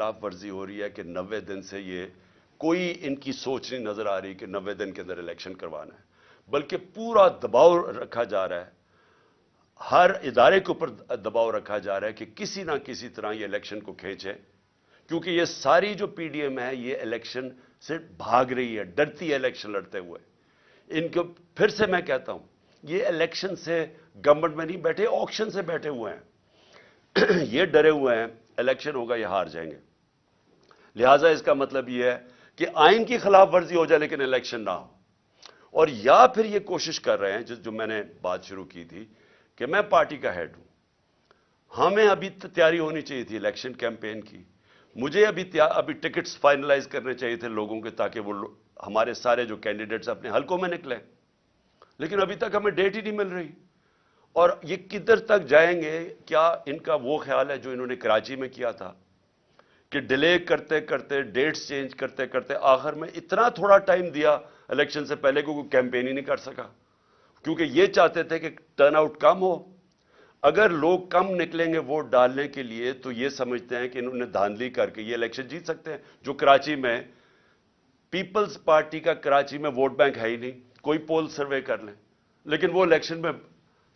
खिलाफ वर्जी हो रही है कि 90 दिन से ये कोई इनकी सोच नहीं नजर आ रही कि 90 दिन के अंदर इलेक्शन करवाना है, बल्कि पूरा दबाव रखा जा रहा है, हर इदारे के ऊपर दबाव रखा जा रहा है कि किसी ना किसी तरह ये इलेक्शन को खींचे, क्योंकि ये सारी जो पीडीएम है ये इलेक्शन से भाग रही है, डरती है इलेक्शन लड़ते हुए। इनको फिर से मैं कहता हूं, ये इलेक्शन से गवर्नमेंट में नहीं बैठे, ऑक्शन से बैठे हुए हैं। ये डरे हुए हैं इलेक्शन होगा ये हार जाएंगे। लिहाजा इसका मतलब ये है कि आइन की खिलाफ वर्जी हो जाए लेकिन इलेक्शन ना हो। और या फिर ये कोशिश कर रहे हैं, जो मैंने बात शुरू की थी कि मैं पार्टी का हेड हूं, हमें अभी तैयारी होनी चाहिए थी इलेक्शन कैंपेन की, मुझे अभी टिकट्स फाइनलाइज करने चाहिए थे लोगों के, ताकि वो हमारे सारे जो कैंडिडेट्स अपने हलकों में निकले, लेकिन अभी तक हमें डेट ही नहीं मिल रही। और ये किधर तक जाएंगे? क्या इनका वो ख्याल है जो इन्होंने कराची में किया था कि डिले करते करते, डेट्स चेंज करते करते आखिर में इतना थोड़ा टाइम दिया इलेक्शन से पहले को कोई कैंपेन ही नहीं कर सका, क्योंकि ये चाहते थे कि टर्नआउट कम हो। अगर लोग कम निकलेंगे वोट डालने के लिए तो ये समझते हैं कि इन्होंने धांधली करके ये इलेक्शन जीत सकते हैं। जो कराची में पीपल्स पार्टी का कराची में वोट बैंक है ही नहीं, कोई पोल सर्वे कर लें, लेकिन वो इलेक्शन में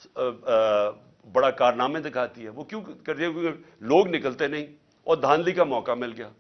बड़ा कारनामे दिखाती है। वो क्यों कर रही है? क्योंकि लोग निकलते नहीं और धांधली का मौका मिल गया।